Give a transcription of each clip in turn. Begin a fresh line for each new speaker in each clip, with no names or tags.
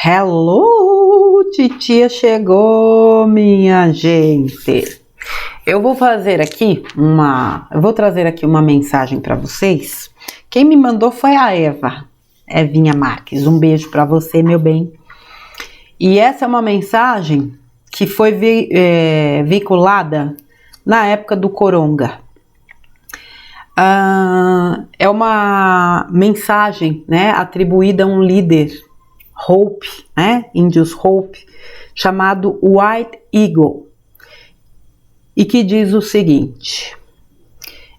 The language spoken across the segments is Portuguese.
Hello, titia chegou, minha gente. Eu vou trazer aqui uma mensagem para vocês. Quem me mandou foi a Evinha Marques. Um beijo para você, meu bem. E essa é uma mensagem que foi veiculada na época do Coronga. É uma mensagem, né, atribuída a um líder Hope, né, índios Hope, chamado White Eagle, e que diz o seguinte: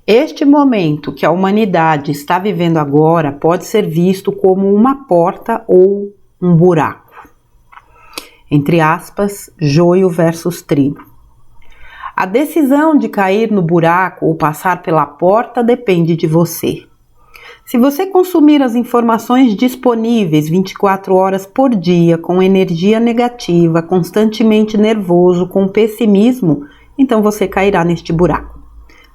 este momento que a humanidade está vivendo agora pode ser visto como uma porta ou um buraco. Entre aspas, joio versus trigo. A decisão de cair no buraco ou passar pela porta depende de você. Se você consumir as informações disponíveis 24 horas por dia com energia negativa, constantemente nervoso, com pessimismo, então você cairá neste buraco.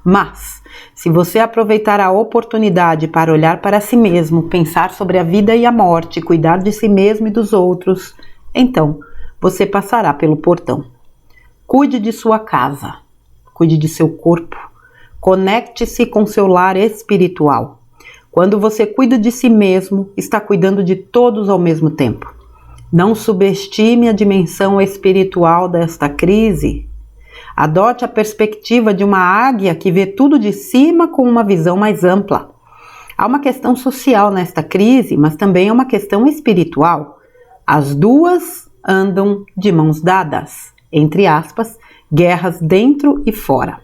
Mas, se você aproveitar a oportunidade para olhar para si mesmo, pensar sobre a vida e a morte, cuidar de si mesmo e dos outros, então você passará pelo portão. Cuide de sua casa, cuide de seu corpo, conecte-se com seu lar espiritual. Quando você cuida de si mesmo, está cuidando de todos ao mesmo tempo. Não subestime a dimensão espiritual desta crise. Adote a perspectiva de uma águia que vê tudo de cima com uma visão mais ampla. Há uma questão social nesta crise, mas também é uma questão espiritual. As duas andam de mãos dadas, entre aspas, guerras dentro e fora.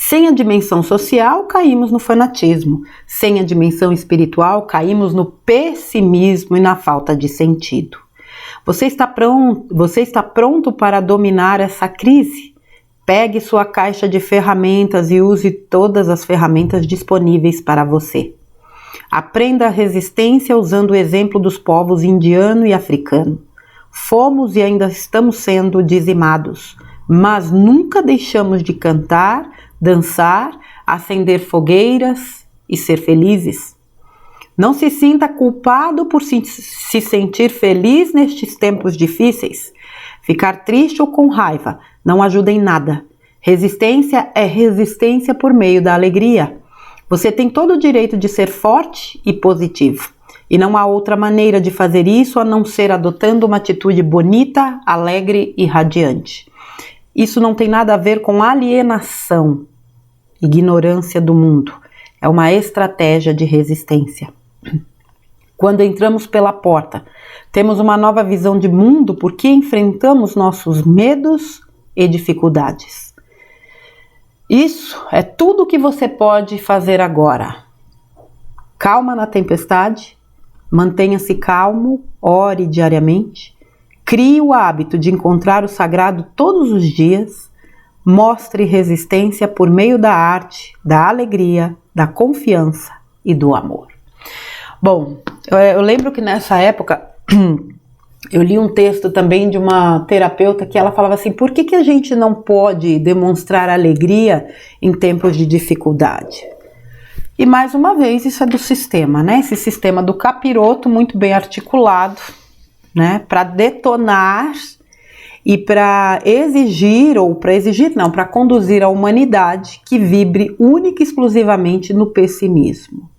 Sem a dimensão social, caímos no fanatismo. Sem a dimensão espiritual, caímos no pessimismo e na falta de sentido. Você está pronto para dominar essa crise? Pegue sua caixa de ferramentas e use todas as ferramentas disponíveis para você. Aprenda a resistência usando o exemplo dos povos indiano e africano. Fomos e ainda estamos sendo dizimados, mas nunca deixamos de cantar, dançar, acender fogueiras e ser felizes. Não se sinta culpado por se sentir feliz nestes tempos difíceis. Ficar triste ou com raiva não ajuda em nada. Resistência é resistência por meio da alegria. Você tem todo o direito de ser forte e positivo. E não há outra maneira de fazer isso a não ser adotando uma atitude bonita, alegre e radiante. Isso não tem nada a ver com alienação, ignorância do mundo. É uma estratégia de resistência. Quando entramos pela porta, temos uma nova visão de mundo porque enfrentamos nossos medos e dificuldades. Isso é tudo o que você pode fazer agora. Calma na tempestade, mantenha-se calmo, ore diariamente, crie o hábito de encontrar o sagrado todos os dias, mostre resistência por meio da arte, da alegria, da confiança e do amor. Bom, eu lembro que nessa época eu li um texto também de uma terapeuta que ela falava assim: por que a gente não pode demonstrar alegria em tempos de dificuldade? E mais uma vez, isso é do sistema, né? Esse sistema do capiroto muito bem articulado, né? Para detonar e para conduzir a humanidade que vibre única e exclusivamente no pessimismo.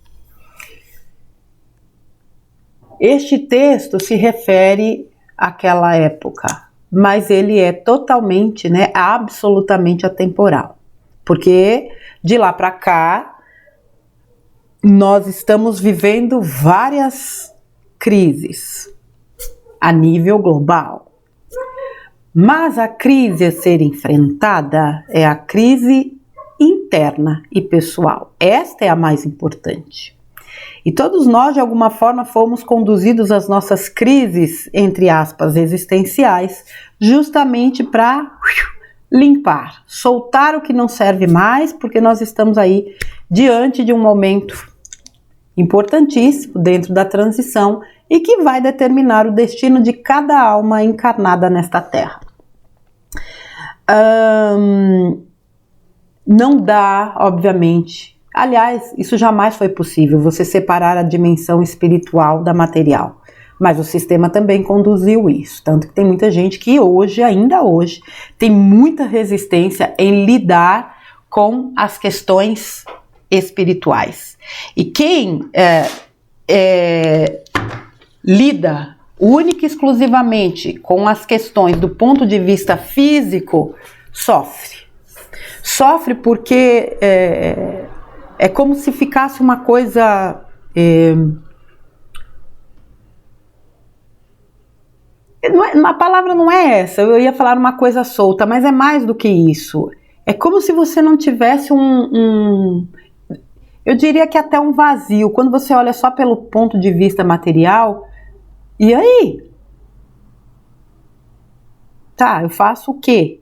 Este texto se refere àquela época, mas ele é totalmente, né, absolutamente atemporal, porque de lá para cá nós estamos vivendo várias crises a nível global. Mas a crise a ser enfrentada é a crise interna e pessoal. Esta é a mais importante. E todos nós, de alguma forma, fomos conduzidos às nossas crises, entre aspas, existenciais, justamente para limpar, soltar o que não serve mais, porque nós estamos aí diante de um momento importantíssimo dentro da transição e que vai determinar o destino de cada alma encarnada nesta terra. Não dá, obviamente, aliás, isso jamais foi possível, você separar a dimensão espiritual da material. Mas o sistema também conduziu isso, tanto que tem muita gente que hoje, ainda hoje, tem muita resistência em lidar com as questões espirituais. E quem lida única e exclusivamente com as questões do ponto de vista físico, sofre. Sofre porque é como se ficasse uma coisa... a palavra não é essa, eu ia falar uma coisa solta, mas é mais do que isso. É como se você não tivesse eu diria que até um vazio. Quando você olha só pelo ponto de vista material, e aí? Tá, eu faço o quê?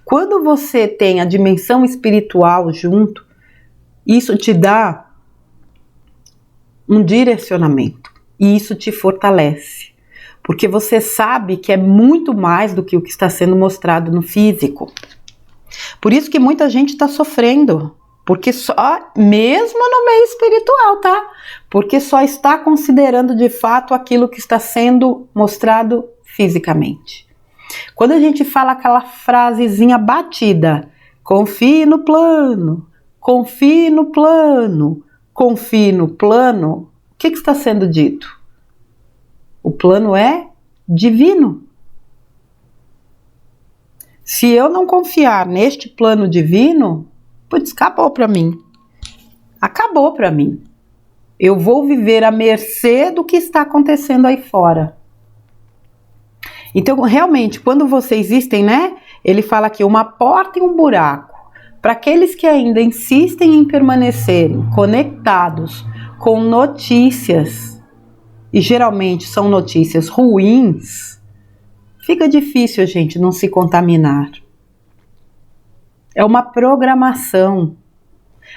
Quando você tem a dimensão espiritual junto, isso te dá um direcionamento e isso te fortalece, porque você sabe que é muito mais do que o que está sendo mostrado no físico. Por isso que muita gente está sofrendo, porque só, mesmo no meio espiritual, tá? Porque só está considerando de fato aquilo que está sendo mostrado fisicamente. Quando a gente fala aquela frasezinha batida, confie no plano, confie no plano, confie no plano, o que está sendo dito? O plano é divino. Se eu não confiar neste plano divino, putz, acabou para mim. Acabou para mim. Eu vou viver à mercê do que está acontecendo aí fora. Então, realmente, quando você existem, né? Ele fala aqui, uma porta e um buraco. Para aqueles que ainda insistem em permanecerem conectados com notícias, e geralmente são notícias ruins, fica difícil a gente não se contaminar. É uma programação.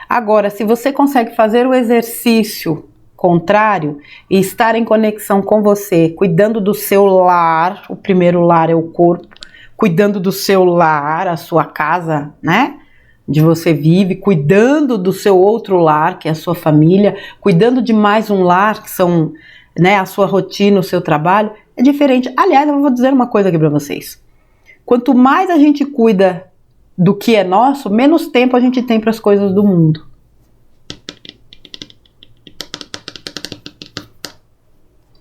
Agora, se você consegue fazer o exercício contrário e estar em conexão com você, cuidando do seu lar, o primeiro lar é o corpo, cuidando do seu lar, a sua casa, né? Onde você vive, cuidando do seu outro lar, que é a sua família, cuidando de mais um lar, que são, né, a sua rotina, o seu trabalho, é diferente. Aliás, eu vou dizer uma coisa aqui para vocês. Quanto mais a gente cuida do que é nosso, menos tempo a gente tem para as coisas do mundo.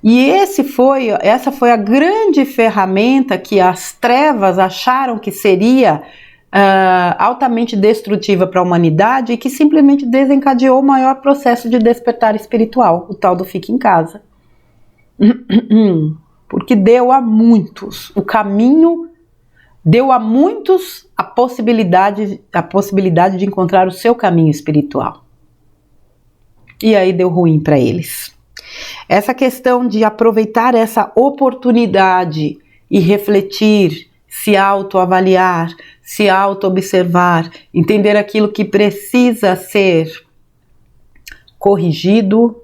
E essa foi a grande ferramenta que as trevas acharam que seria altamente destrutiva para a humanidade e que simplesmente desencadeou o maior processo de despertar espiritual, o tal do fique em casa. Porque deu a muitos o caminho, deu a muitos a possibilidade de encontrar o seu caminho espiritual. E aí deu ruim para eles. Essa questão de aproveitar essa oportunidade e refletir, se autoavaliar, se auto-observar, entender aquilo que precisa ser corrigido,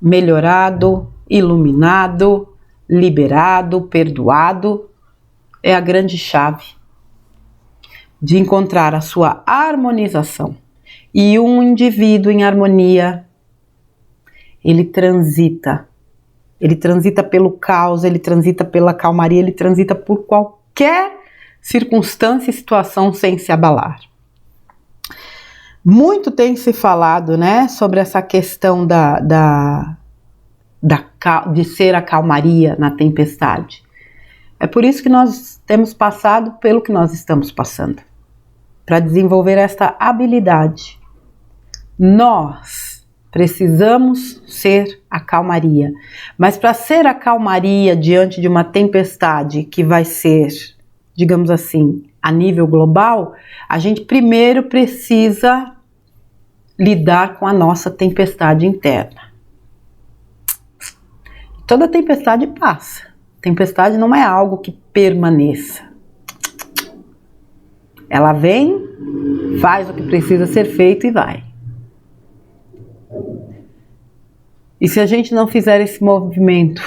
melhorado, iluminado, liberado, perdoado, é a grande chave de encontrar a sua harmonização. E um indivíduo em harmonia, ele transita pelo caos, ele transita pela calmaria, ele transita por qualquer circunstância e situação sem se abalar. Muito tem se falado, né, sobre essa questão de ser a calmaria na tempestade. É por isso que nós temos passado pelo que nós estamos passando, para desenvolver esta habilidade. Nós precisamos ser a calmaria, mas para ser a calmaria diante de uma tempestade que vai ser, digamos assim, a nível global, a gente primeiro precisa lidar com a nossa tempestade interna. Toda tempestade passa. Tempestade não é algo que permaneça. Ela vem, faz o que precisa ser feito e vai. E se a gente não fizer esse movimento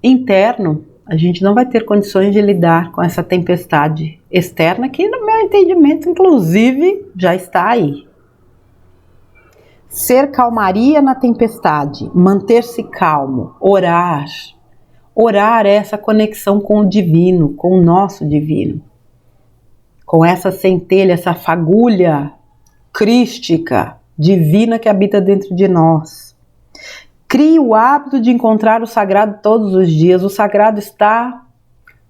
interno, a gente não vai ter condições de lidar com essa tempestade externa que, no meu entendimento, inclusive, já está aí. Ser calmaria na tempestade, manter-se calmo, orar, orar é essa conexão com o divino, com o nosso divino. Com essa centelha, essa fagulha crística, divina que habita dentro de nós. Crie o hábito de encontrar o sagrado todos os dias. O sagrado está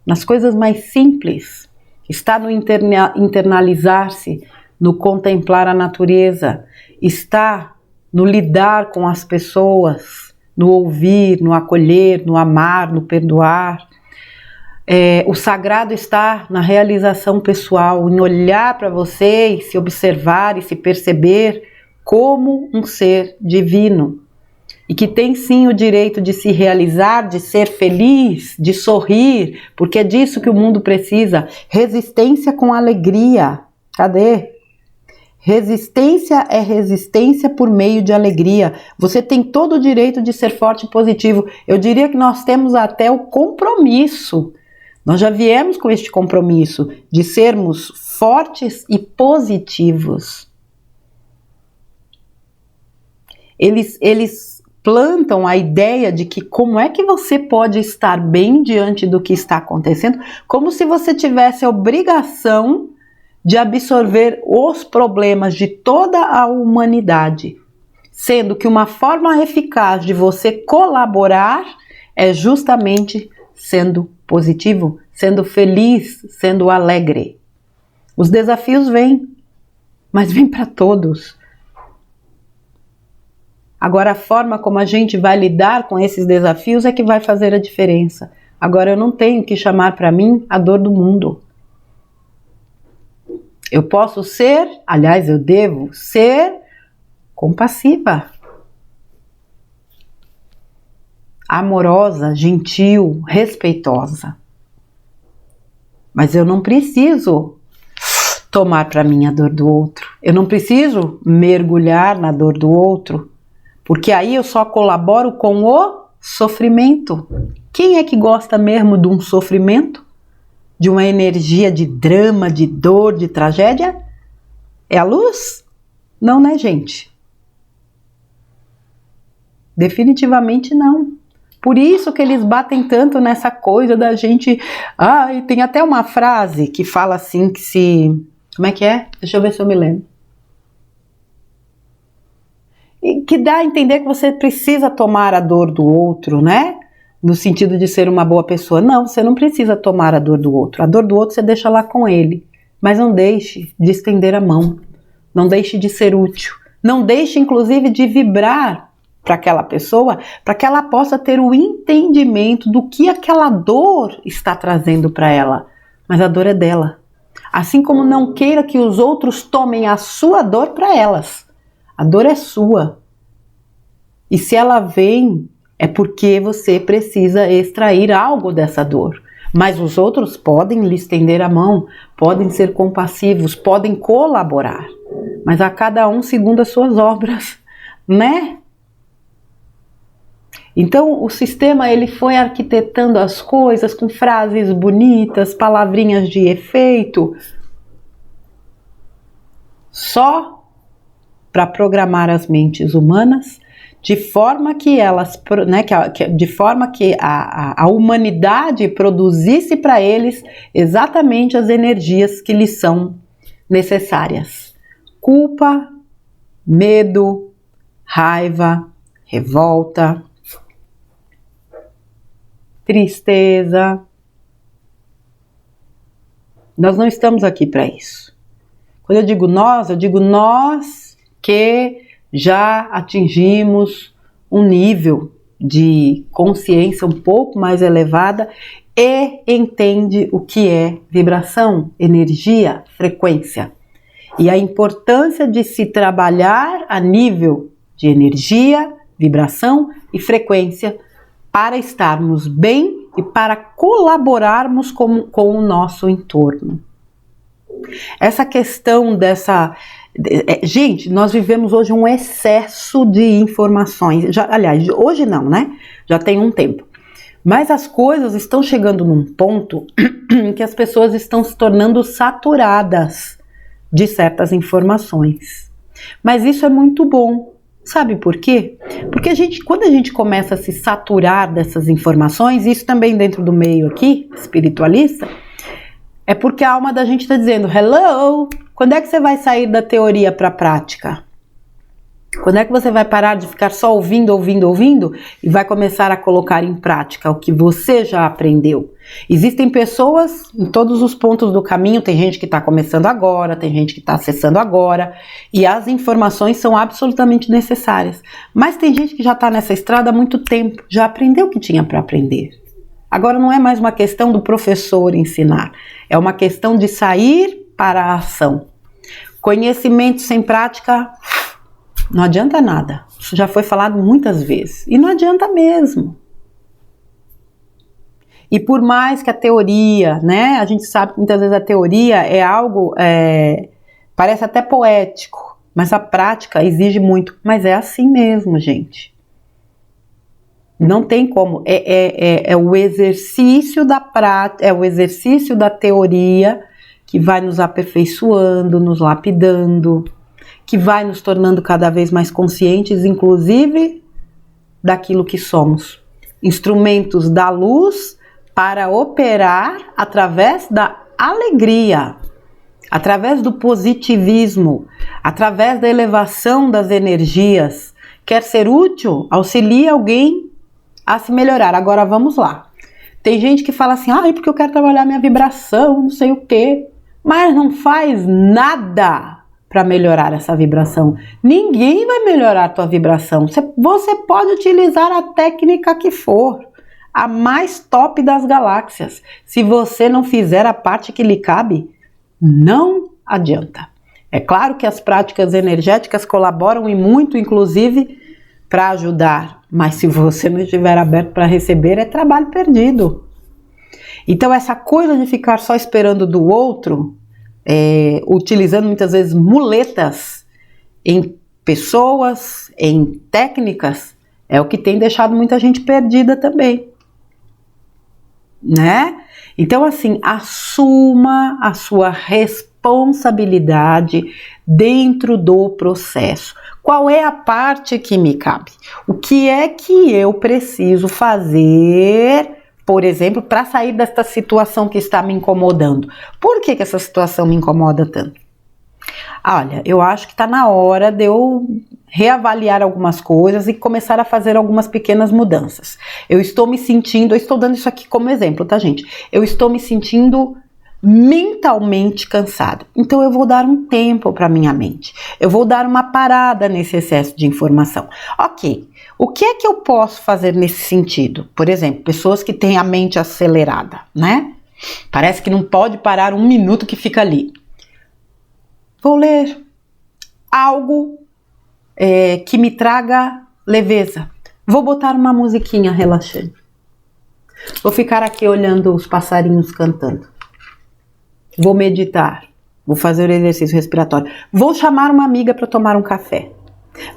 nas coisas mais simples, está no internalizar-se, no contemplar a natureza, está no lidar com as pessoas, no ouvir, no acolher, no amar, no perdoar. O sagrado está na realização pessoal, em olhar para você e se observar e se perceber como um ser divino. E que tem sim o direito de se realizar, de ser feliz, de sorrir, porque é disso que o mundo precisa. Resistência com alegria. Cadê? Resistência é resistência por meio de alegria. Você tem todo o direito de ser forte e positivo. Eu diria que nós temos até o compromisso. Nós já viemos com este compromisso de sermos fortes e positivos. Eles plantam a ideia de que como é que você pode estar bem diante do que está acontecendo, como se você tivesse a obrigação de absorver os problemas de toda a humanidade, sendo que uma forma eficaz de você colaborar é justamente sendo positivo, sendo feliz, sendo alegre. Os desafios vêm, mas vêm para todos. Agora, a forma como a gente vai lidar com esses desafios é que vai fazer a diferença. Agora, eu não tenho que chamar para mim a dor do mundo. Eu posso ser, aliás, eu devo ser compassiva, amorosa, gentil, respeitosa. Mas eu não preciso tomar para mim a dor do outro. Eu não preciso mergulhar na dor do outro, porque aí eu só colaboro com o sofrimento. Quem é que gosta mesmo de um sofrimento? De uma energia de drama, de dor, de tragédia? É a luz? Não, né, gente? Definitivamente não. Por isso que eles batem tanto nessa coisa da gente... e tem até uma frase que fala assim que se... Como é que é? Deixa eu ver se eu me lembro. E que dá a entender que você precisa tomar a dor do outro, né? No sentido de ser uma boa pessoa. Não, você não precisa tomar a dor do outro. A dor do outro você deixa lá com ele. Mas não deixe de estender a mão. Não deixe de ser útil. Não deixe, inclusive, de vibrar para aquela pessoa, para que ela possa ter o entendimento do que aquela dor está trazendo para ela. Mas a dor é dela. Assim como não queira que os outros tomem a sua dor para elas. A dor é sua. E se ela vem, é porque você precisa extrair algo dessa dor. Mas os outros podem lhe estender a mão, podem ser compassivos, podem colaborar. Mas a cada um segundo as suas obras, né? Então o sistema ele foi arquitetando as coisas com frases bonitas, palavrinhas de efeito, só para programar as mentes humanas, de forma que elas, né, de forma que a humanidade produzisse para eles exatamente as energias que lhes são necessárias. Culpa, medo, raiva, revolta, tristeza. Nós não estamos aqui para isso. Quando eu digo nós que já atingimos um nível de consciência um pouco mais elevada e entende o que é vibração, energia, frequência. E a importância de se trabalhar a nível de energia, vibração e frequência para estarmos bem e para colaborarmos com o nosso entorno. Essa questão dessa... Gente, nós vivemos hoje um excesso de informações. Aliás, hoje não, né? Já tem um tempo. Mas as coisas estão chegando num ponto em que as pessoas estão se tornando saturadas de certas informações. Mas isso é muito bom. Sabe por quê? Porque quando a gente começa a se saturar dessas informações, isso também dentro do meio aqui, espiritualista, é porque a alma da gente está dizendo, hello, quando é que você vai sair da teoria para a prática? Quando é que você vai parar de ficar só ouvindo e vai começar a colocar em prática o que você já aprendeu? Existem pessoas em todos os pontos do caminho, tem gente que está começando agora, tem gente que está acessando agora, e as informações são absolutamente necessárias. Mas tem gente que já está nessa estrada há muito tempo, já aprendeu o que tinha para aprender. Agora não é mais uma questão do professor ensinar, é uma questão de sair para a ação. Conhecimento sem prática não adianta nada. Isso já foi falado muitas vezes. E não adianta mesmo. E por mais que a teoria, né? A gente sabe que muitas vezes a teoria é algo, parece até poético, mas a prática exige muito. Mas é assim mesmo, gente. Não tem como. É o exercício da prática, é o exercício da teoria que vai nos aperfeiçoando, nos lapidando, que vai nos tornando cada vez mais conscientes, inclusive daquilo que somos. Instrumentos da luz para operar através da alegria, através do positivismo, através da elevação das energias. Quer ser útil? Auxilie alguém a se melhorar. Agora vamos lá. Tem gente que fala assim, porque eu quero trabalhar minha vibração, não sei o quê, mas não faz nada para melhorar essa vibração. Ninguém vai melhorar a tua vibração. Você pode utilizar a técnica que for, a mais top das galáxias. Se você não fizer a parte que lhe cabe, não adianta. É claro que as práticas energéticas colaboram e muito, inclusive, para ajudar. Mas se você não estiver aberto para receber, é trabalho perdido. Então essa coisa de ficar só esperando do outro, utilizando muitas vezes muletas em pessoas, em técnicas, é o que tem deixado muita gente perdida também, né? Então assim, assuma a sua responsabilidade dentro do processo. Qual é a parte que me cabe? O que é que eu preciso fazer, por exemplo, para sair desta situação que está me incomodando? Por que essa situação me incomoda tanto? Olha, eu acho que está na hora de eu reavaliar algumas coisas e começar a fazer algumas pequenas mudanças. Eu estou dando isso aqui como exemplo, tá, gente? Eu estou me sentindo mentalmente cansado. Então eu vou dar um tempo para minha mente. Eu vou dar uma parada nesse excesso de informação. Ok, o que é que eu posso fazer nesse sentido? Por exemplo, pessoas que têm a mente acelerada, né? Parece que não pode parar um minuto que fica ali. Vou ler algo que me traga leveza. Vou botar uma musiquinha relaxante. Vou ficar aqui olhando os passarinhos cantando. Vou meditar, vou fazer o exercício respiratório, vou chamar uma amiga para tomar um café,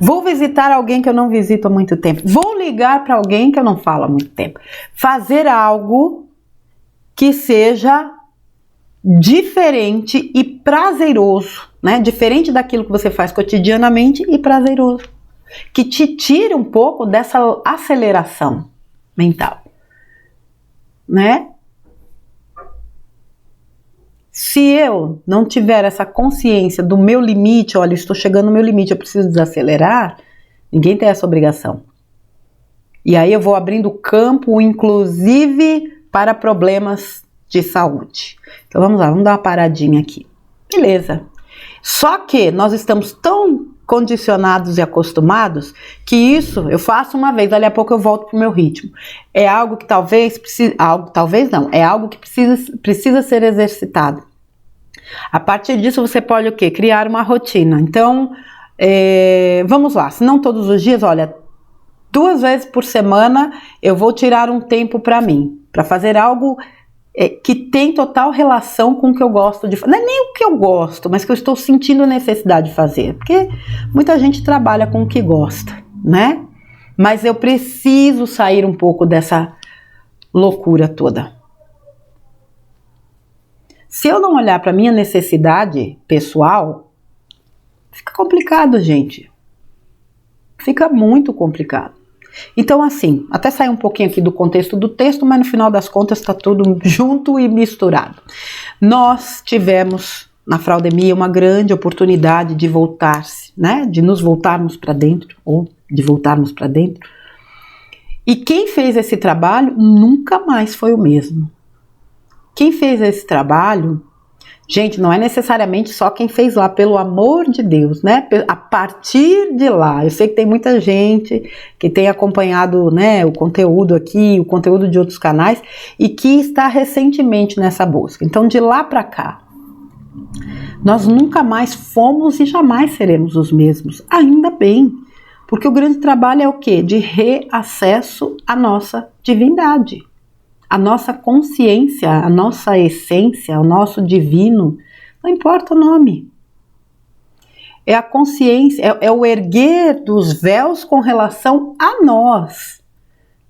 vou visitar alguém que eu não visito há muito tempo, vou ligar para alguém que eu não falo há muito tempo. Fazer algo que seja diferente e prazeroso, né? Diferente daquilo que você faz cotidianamente e prazeroso, que te tire um pouco dessa aceleração mental, né? Se eu não tiver essa consciência do meu limite, olha, estou chegando no meu limite, eu preciso desacelerar, ninguém tem essa obrigação. E aí eu vou abrindo campo, inclusive, para problemas de saúde. Então vamos lá, vamos dar uma paradinha aqui. Beleza. Só que nós estamos tão condicionados e acostumados que isso eu faço uma vez, dali a pouco eu volto para o meu ritmo. É algo que é algo que precisa ser exercitado. A partir disso você pode o quê? Criar uma rotina. Então, vamos lá, se não todos os dias, olha, 2 vezes por semana eu vou tirar um tempo para mim, para fazer algo que tem total relação com o que eu gosto de fazer. Não é nem o que eu gosto, mas que eu estou sentindo necessidade de fazer. Porque muita gente trabalha com o que gosta, né? Mas eu preciso sair um pouco dessa loucura toda. Se eu não olhar para minha necessidade pessoal, fica complicado, gente. Fica muito complicado. Então, assim, até sair um pouquinho aqui do contexto do texto, mas no final das contas está tudo junto e misturado. Nós tivemos na Fraudemia uma grande oportunidade de voltar-se, né? De nos voltarmos para dentro, ou de voltarmos para dentro. E quem fez esse trabalho nunca mais foi o mesmo. Quem fez esse trabalho, gente, não é necessariamente só quem fez lá, pelo amor de Deus, né? A partir de lá, eu sei que tem muita gente que tem acompanhado, né, o conteúdo aqui, o conteúdo de outros canais, e que está recentemente nessa busca. Então, de lá para cá, nós nunca mais fomos e jamais seremos os mesmos. Ainda bem, porque o grande trabalho é o quê? De reacesso à nossa divindade. A nossa consciência, a nossa essência, o nosso divino, não importa o nome. É a consciência, é o erguer dos véus com relação a nós,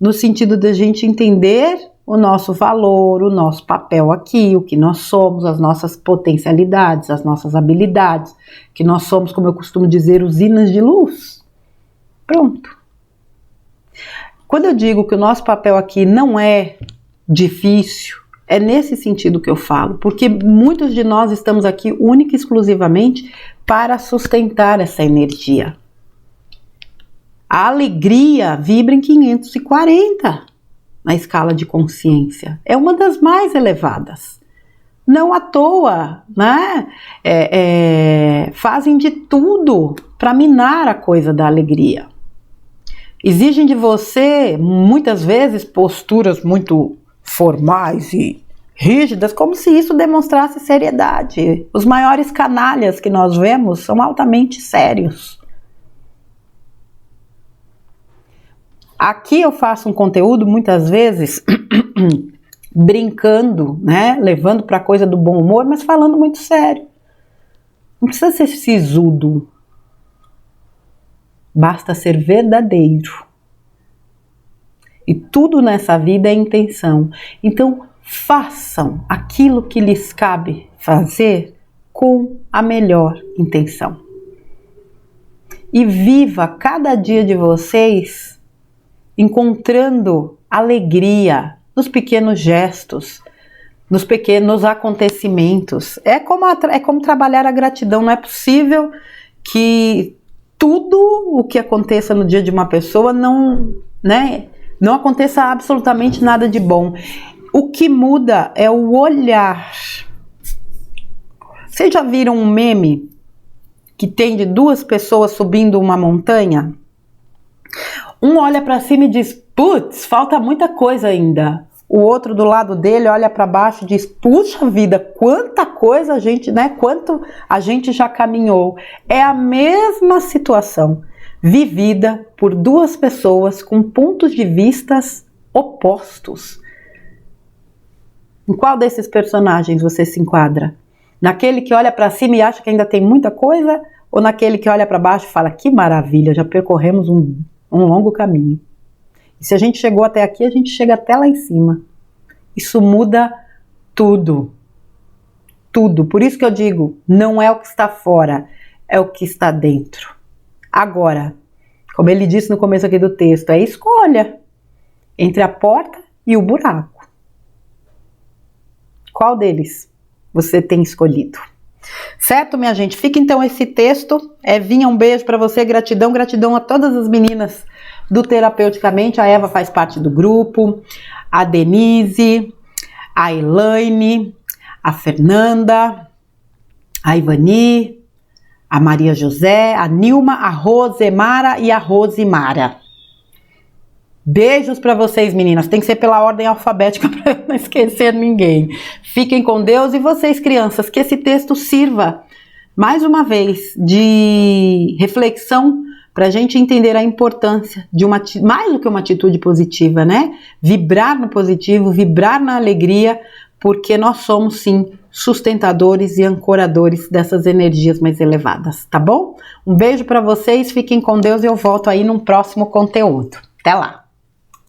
no sentido de a gente entender o nosso valor, o nosso papel aqui, o que nós somos, as nossas potencialidades, as nossas habilidades, que nós somos, como eu costumo dizer, usinas de luz. Pronto. Quando eu digo que o nosso papel aqui não é difícil, é nesse sentido que eu falo, porque muitos de nós estamos aqui única e exclusivamente para sustentar essa energia. A alegria vibra em 540 na escala de consciência, é uma das mais elevadas. Não à toa, né? Fazem de tudo para minar a coisa da alegria. Exigem de você, muitas vezes, posturas muito formais e rígidas, como se isso demonstrasse seriedade. Os maiores canalhas que nós vemos são altamente sérios. Aqui eu faço um conteúdo, muitas vezes, brincando, né? Levando para a coisa do bom humor, mas falando muito sério. Não precisa ser sisudo. Basta ser verdadeiro. E tudo nessa vida é intenção. Então, façam aquilo que lhes cabe fazer com a melhor intenção. E viva cada dia de vocês encontrando alegria nos pequenos gestos, nos pequenos acontecimentos. É como trabalhar a gratidão. Não é possível que tudo o que aconteça no dia de uma pessoa não aconteça absolutamente nada de bom. O que muda é o olhar. Vocês já viram um meme que tem de duas pessoas subindo uma montanha? Um olha para cima e diz, putz, falta muita coisa ainda. O outro do lado dele olha para baixo e diz, puxa vida, quanta coisa a gente, né? Quanto a gente já caminhou. É a mesma situação, vivida por duas pessoas com pontos de vistas opostos. Em qual desses personagens você se enquadra? Naquele que olha para cima e acha que ainda tem muita coisa? Ou naquele que olha para baixo e fala, que maravilha, já percorremos um longo caminho. E se a gente chegou até aqui, a gente chega até lá em cima. Isso muda tudo. Tudo. Por isso que eu digo, não é o que está fora, é o que está dentro. Agora, como ele disse no começo aqui do texto, é escolha entre a porta e o buraco. Qual deles você tem escolhido? Certo, minha gente? Fica então esse texto. Evinha, um beijo para você, gratidão a todas as meninas do Terapeuticamente. A Eva faz parte do grupo, a Denise, a Elaine, a Fernanda, a Ivani, a Maria José, a Nilma, a Rosemara e a Rosimara. Beijos para vocês, meninas. Tem que ser pela ordem alfabética para não esquecer ninguém. Fiquem com Deus e vocês, crianças, que esse texto sirva, mais uma vez, de reflexão para a gente entender a importância de mais do que uma atitude positiva, né? Vibrar no positivo, vibrar na alegria, porque nós somos, sim, sustentadores e ancoradores dessas energias mais elevadas, tá bom? Um beijo para vocês, fiquem com Deus e eu volto aí num próximo conteúdo. Até lá!